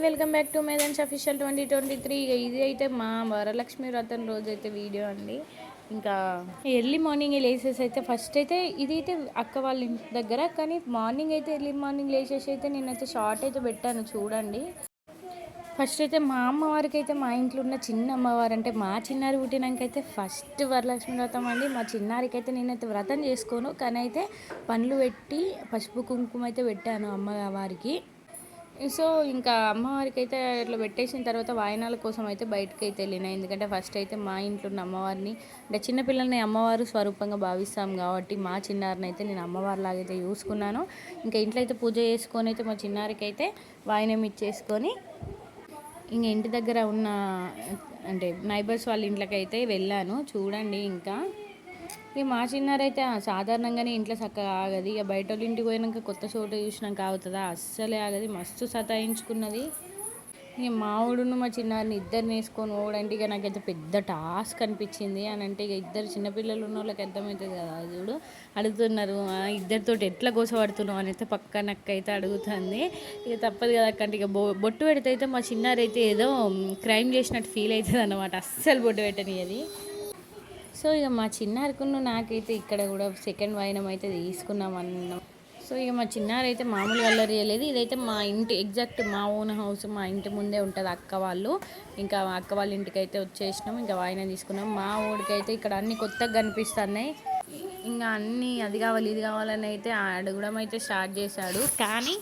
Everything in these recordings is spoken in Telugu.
వెల్కమ్ బ్యాక్ టు మేదన్స్ అఫీషియల్ 2023. ఇది అయితే మా వరలక్ష్మి వ్రతం రోజు అయితే వీడియో అండి. ఇంకా ఎర్లీ మార్నింగ్ లేసేసి అయితే ఫస్ట్ అయితే ఇది అయితే అక్క వాళ్ళ ఇంటి దగ్గర, కానీ మార్నింగ్ అయితే ఎర్లీ మార్నింగ్ లేచేసి అయితే నేనైతే షార్ట్ అయితే పెట్టాను చూడండి. ఫస్ట్ అయితే మా అమ్మవారికి అయితే మా ఇంట్లో ఉన్న చిన్న అమ్మవారు అంటే మా చిన్నారి పుట్టినాకైతే ఫస్ట్ వరలక్ష్మి వ్రతం అండి. మా చిన్నారికి అయితే నేనైతే వ్రతం చేసుకోను, కానీ అయితే పండ్లు పెట్టి పసుపు కుంకుమ అయితే పెట్టాను అమ్మవారికి. సో ఇంకా అమ్మవారికి అయితే ఇట్లా పెట్టేసిన తర్వాత వాయనాల కోసం అయితే బయటకు అయితే వెళ్ళిన. ఎందుకంటే ఫస్ట్ అయితే మా ఇంట్లో ఉన్న అమ్మవారిని అంటే చిన్నపిల్లల్ని అమ్మవారు స్వరూపంగా భావిస్తాం కాబట్టి మా చిన్నారిని అయితే నేను అమ్మవారిలాగైతే చూసుకున్నాను. ఇంకా ఇంట్లో అయితే పూజ చేసుకొని అయితే మా చిన్నారికి అయితే వాయనం ఇచ్చేసుకొని ఇంక ఇంటి దగ్గర ఉన్న అంటే నైబర్స్ వాళ్ళ ఇంట్లోకి అయితే వెళ్ళాను చూడండి. ఇంకా ఇక మా చిన్నారైతే సాధారణంగానే ఇంట్లో చక్కగా ఆగది. ఇక బయట వాళ్ళ ఇంటికి పోయినాక కొత్త చోటు చూసినాక ఆగుతుందా, అస్సలే ఆగది. మస్తు సతాయించుకున్నది. ఇక మా ఊడును మా చిన్నారిని ఇద్దరిని వేసుకొని పోవడంటే ఇక నాకైతే పెద్ద టాస్క్ అనిపించింది. అని అంటే ఇక ఇద్దరు చిన్నపిల్లలు ఉన్న వాళ్ళకి అర్థమవుతుంది కదా. చూడు అడుగుతున్నారు ఇద్దరితో ఎట్లా గోసపడుతున్నావు అని అయితే పక్క నక్కైతే అడుగుతుంది. ఇక తప్పదు కదా అక్కంటే ఇక బొట్టు పెడితే అయితే మా చిన్నారైతే ఏదో క్రైమ్ చేసినట్టు ఫీల్ అవుతుంది అన్నమాట. అస్సలు బొట్టు పెట్టనియది. సో ఇక మా చిన్నారికును నాకైతే ఇక్కడ కూడా సెకండ్ వాయినం అయితే తీసుకున్నాం అన్నాం. సో ఇక మా చిన్నారైతే మామూలుగా అల్లరి చేయలేదు. ఇదైతే మా ఇంటి ఎగ్జాక్ట్ మా ఓన్ హౌస్, మా ఇంటి ముందే ఉంటుంది అక్క వాళ్ళు. ఇంకా అక్క వాళ్ళ ఇంటికి అయితే వచ్చేసినాం. ఇంకా వాయినం తీసుకున్నాం. మా ఊడికైతే ఇక్కడ అన్నీ కొత్తగా కనిపిస్తున్నాయి. ఇంకా అన్నీ అది కావాలి ఇది కావాలని అయితే అడగడం అయితే స్టార్ట్ చేశాడు. కానీ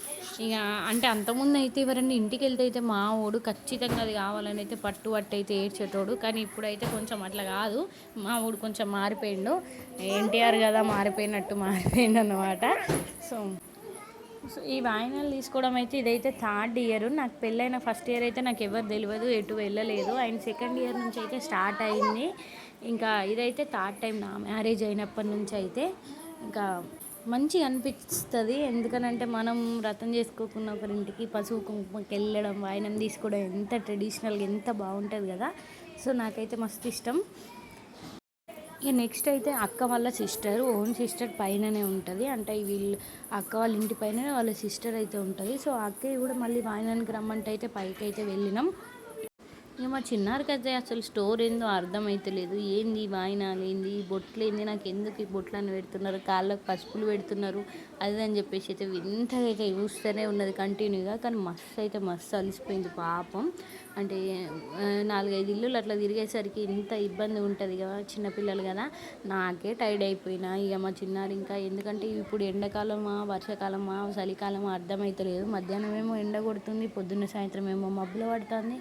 ఇక అంటే అంతకుముందు అయితే ఎవరన్నా ఇంటికి వెళ్తే అయితే మా వాడు ఖచ్చితంగా అది కావాలని అయితే పట్టు అయితే ఏడ్చేటోడు. కానీ ఇప్పుడైతే కొంచెం అట్లా కాదు. మా వాడు కొంచెం మారిపోయిండు. ఎన్టీఆర్ కదా మారిపోయినట్టు మారిపోయిండు అన్నమాట. సో ఈ వాయినాలు తీసుకోవడం అయితే ఇదైతే థర్డ్ ఇయర్. నాకు పెళ్ళైన ఫస్ట్ ఇయర్ అయితే నాకు ఎవరు తెలియదు, ఎటు వెళ్ళలేదు. అండ్ సెకండ్ ఇయర్ నుంచి అయితే స్టార్ట్ అయింది. ఇంకా ఇదైతే థర్డ్ టైం నా మ్యారేజ్ అయినప్పటి నుంచి అయితే ఇంకా మంచిగా అనిపిస్తుంది. ఎందుకనంటే మనం వ్రతం చేసుకోకున్న ఒకరింటికి పసుపు కుంకుమకి వెళ్ళడం, వాయినం తీసుకోవడం ఎంత ట్రెడిషనల్గా ఎంత బాగుంటుంది కదా. సో నాకైతే మస్తు ఇష్టం. ఇక నెక్స్ట్ అయితే అక్క వాళ్ళ సిస్టర్, ఓన్ సిస్టర్ పైననే ఉంటుంది. అంటే వీళ్ళు అక్క వాళ్ళ ఇంటి పైన వాళ్ళ సిస్టర్ అయితే ఉంటుంది. సో అక్కయ్య కూడా మళ్ళీ వాయినానికి రమ్మంటే అయితే పైకి అయితే వెళ్ళినాం. ఇక మా చిన్నారికి అయితే అసలు స్టోర్ ఏందో అర్థమవుతలేదు. ఏంది వాయినాలు ఏంది, బొట్లు ఏంది, నాకు ఎందుకు ఈ బొట్లను పెడుతున్నారు, కాళ్ళకు పసుపులు పెడుతున్నారు అది అని చెప్పేసి అయితే వింతగా అయితే చూస్తూనే ఉన్నది కంటిన్యూగా. కానీ మస్తు అలిసిపోయింది పాపం. అంటే 4-5 ఇల్లులు అట్లా తిరిగేసరికి ఇంత ఇబ్బంది ఉంటుంది కదా, చిన్నపిల్లలు కదా. నాకే టైర్డ్ అయిపోయినా. ఇక మా చిన్నారి ఇంకా ఎందుకంటే ఇప్పుడు ఎండాకాలమా వర్షాకాలమా చలికాలమా అర్థమవుతలేదు. మధ్యాహ్నం ఏమో ఎండ కొడుతుంది, పొద్దున్న సాయంత్రం ఏమో మబ్బులు పడుతుంది.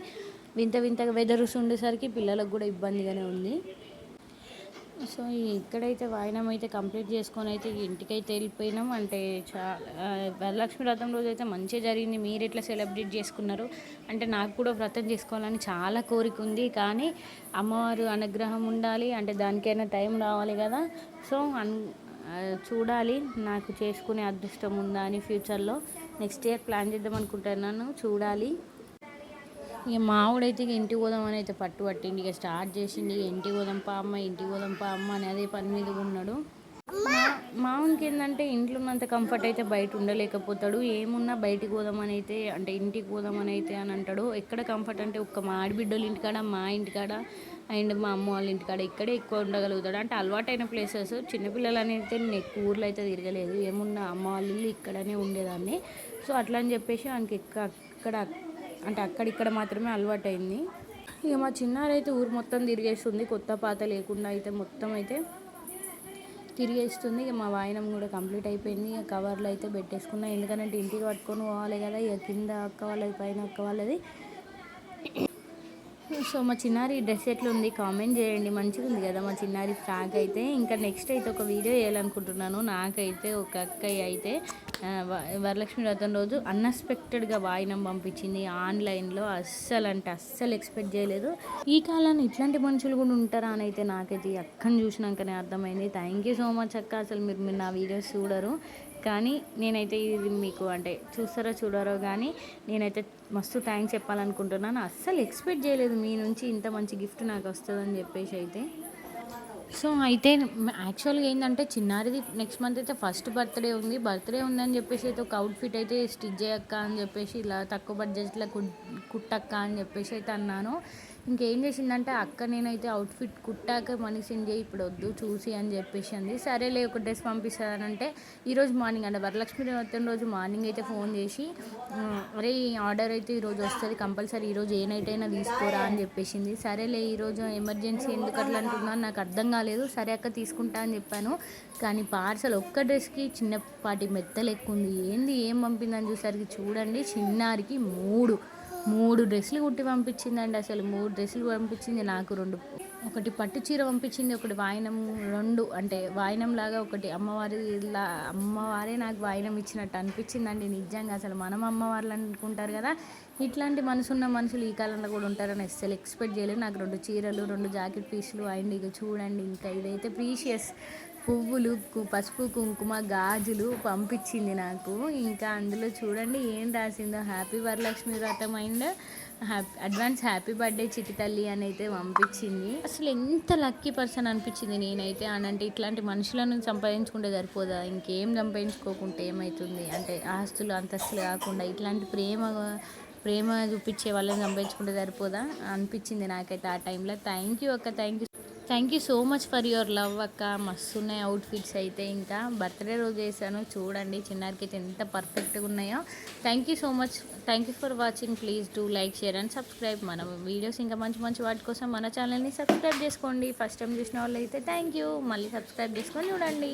వింతగా వెదర్స్ ఉండేసరికి పిల్లలకు కూడా ఇబ్బందిగానే ఉంది. సో ఇక్కడైతే వాయినం అయితే కంప్లీట్ చేసుకొని అయితే ఇంటికైతే వెళ్ళిపోయినాం. అంటే వరలక్ష్మి వ్రతం రోజు అయితే మంచిగా జరిగింది. మీరు ఎట్లా సెలబ్రేట్ చేసుకున్నారు అంటే నాకు కూడా వ్రతం చేసుకోవాలని చాలా కోరిక ఉంది. కానీ అమ్మవారు అనుగ్రహం ఉండాలి, అంటే దానికైనా టైం రావాలి కదా. సో చూడాలి నాకు చేసుకునే అదృష్టం ఉందా అని ఫ్యూచర్లో నెక్స్ట్ ఇయర్ ప్లాన్ చేద్దాం అనుకుంటున్నాను. చూడాలి. ఇక మావుడైతే ఇక ఇంటికి పోదామని అయితే పట్టిండి. ఇక స్టార్ట్ చేసింది ఇంటికి పోదాం పా అమ్మ అని అదే పని మీద ఉన్నాడు. మావునికి ఏంటంటే ఇంట్లో ఉన్నంత కంఫర్ట్ అయితే బయట ఉండలేకపోతాడు. ఏమున్నా బయటికి పోదామని అయితే అంటే ఇంటికి పోదామని అయితే అని అంటాడు. ఎక్కడ కంఫర్ట్ అంటే ఒక్క మా ఆడబిడ్డోళ్ళ ఇంటికాడ, మా ఇంటికాడ అండ్ మా అమ్మ వాళ్ళ ఇంటికాడ ఇక్కడే ఎక్కువ ఉండగలుగుతాడు. అంటే అలవాటైన ప్లేసెస్. చిన్నపిల్లలు అనేది నేను ఎక్కువ ఊర్లో అయితే తిరగలేదు. ఏమున్నా అమ్మ వాళ్ళ ఇల్లు ఇక్కడనే ఉండేదాన్ని. సో అట్లా అని చెప్పేసి ఆయనకి అక్కడ అంటే అక్కడిక్కడ మాత్రమే అలవాటు అయింది. ఇక మా చిన్నారైతే ఊరు మొత్తం తిరిగేస్తుంది, కొత్త పాత లేకుండా అయితే మొత్తం అయితే తిరిగేస్తుంది. ఇక మా వాయినం కూడా కంప్లీట్ అయిపోయింది. ఇక కవర్లో అయితే పెట్టేసుకున్నా. ఎందుకంటే ఇంటికి పట్టుకొని పోవాలి కదా. ఇక కింద అక్క వాళ్ళది, పైన అక్క వాళ్ళది. సో మా చిన్నారి డ్రెస్ ఎట్లుంది కామెంట్ చేయండి. మంచిగా ఉంది కదా మా చిన్నారి ఫ్రాక్ అయితే. ఇంకా నెక్స్ట్ అయితే ఒక వీడియో వేయాలనుకుంటున్నాను. నాకైతే ఒక అక్కయ్య అయితే వరలక్ష్మి వ్రతం రోజు అన్ఎక్స్పెక్టెడ్గా వాయినం పంపించింది ఆన్లైన్లో. అస్సలు ఎక్స్పెక్ట్ చేయలేదు. ఈ కాలాన్ని ఇట్లాంటి మనుషులు కూడా ఉంటారా అని అయితే నాకైతే ఈ అక్కని చూసినాకనే అర్థమైంది. థ్యాంక్ యూ సో మచ్ అక్క. అసలు మీరు నా వీడియోస్ చూడరు, కానీ నేనైతే ఇది మీకు అంటే చూడరో కానీ నేనైతే మస్తు థ్యాంక్స్ చెప్పాలనుకుంటున్నాను. అస్సలు ఎక్స్పెక్ట్ చేయలేదు మీ నుంచి ఇంత మంచి గిఫ్ట్ నాకు వస్తుందని చెప్పేసి అయితే. సో అయితే యాక్చువల్గా ఏంటంటే చిన్నారిది నెక్స్ట్ మంత్ అయితే ఫస్ట్ బర్త్డే ఉందని చెప్పేసి అయితే ఒక అవుట్ఫిట్ అయితే స్టిచ్ చేయక్క అని చెప్పేసి ఇలా తక్కువ బడ్జెట్లో కుట్టక్క అని చెప్పేసి అయితే అన్నాను. ఇంకేం చేసిందంటే అక్క నేనైతే అవుట్ఫిట్ కుట్టాక మనీ సెండ్ చేయి ఇప్పుడు వద్దు చూసి అని చెప్పేసి అంది. సరేలే ఒక డ్రెస్ పంపిస్తానంటే ఈరోజు మార్నింగ్ అంటే వరలక్ష్మి వ్రతం రోజు మార్నింగ్ అయితే ఫోన్ చేసి అరే ఈ ఆర్డర్ అయితే ఈరోజు వస్తుంది కంపల్సరీ ఈరోజు ఏ నైట్ అయినా తీసుకోరా అని చెప్పేసింది. సరేలే ఈరోజు ఎమర్జెన్సీ ఎందుకు అట్లా అంటున్నాను నాకు అర్థం కాలేదు. సరే అక్క తీసుకుంటా అని చెప్పాను. కానీ పార్సల్ ఒక్క డ్రెస్కి చిన్నపాటి మెత్తలు ఎక్కువ ఉంది. ఏంది ఏం పంపిందని చూసరికి చూడండి చిన్నారికి మూడు డ్రెస్సులు కుట్టి పంపించిందండి. అసలు 3 డ్రెస్సులు పంపించింది. నాకు 2 ఒకటి పట్టు చీర పంపించింది, ఒకటి వాయినం, 2 అంటే వాయినం లాగా ఒకటి అమ్మవారే నాకు వాయినం ఇచ్చినట్టు అనిపించిందండి నిజంగా. అసలు మనం అమ్మవార్లు అనుకుంటారు కదా, ఇట్లాంటి మనసున్న మనుషులు ఈ కాలంలో కూడా ఉంటారని అస్సలు ఎక్స్పెక్ట్ చేయలేదు. నాకు 2 చీరలు, 2 జాకెట్ పీసులు అండ్ ఇక చూడండి ఇంకా ఇదైతే ప్రీషియస్ పువ్వులు, పసుపు, కుంకుమ, గాజులు పంపించింది నాకు. ఇంకా అందులో చూడండి ఏం రాసిందో, హ్యాపీ వరలక్ష్మి వ్రతం అండ్ హ్యాపీ బర్త్డే చిట్టి తల్లి అని అయితే పంపించింది. అసలు ఎంత లక్కీ పర్సన్ అనిపించింది నేనైతే. అంటే ఇట్లాంటి మనుషులను సంపాదించుకుంటే సరిపోదా, ఇంకేం సంపాదించుకోకుంటే ఏమవుతుంది, అంటే ఆస్తులు అంతస్తులు కాకుండా ఇట్లాంటి ప్రేమ చూపించే వాళ్ళని సంపాదించుకుంటే సరిపోదా అనిపించింది నాకైతే ఆ టైంలో. థ్యాంక్ యూ అక్క, thank you so much for your love అక్క. మస్తు ఉన్నాయి అవుట్ఫిట్స్ అయితే. ఇంకా బర్త్డే రోజు వేసాను చూడండి చిన్నారికి అయితే ఎంత పర్ఫెక్ట్గా ఉన్నాయో. Thank you so much, thank you for watching. Please do like, share and subscribe. మన వీడియోస్ ఇంకా మంచి వాటి కోసం మన ఛానల్ని సబ్స్క్రైబ్ చేసుకోండి. ఫస్ట్ టైం చూసిన వాళ్ళు అయితే థ్యాంక్ యూ, మళ్ళీ సబ్స్క్రైబ్ చేసుకొని చూడండి.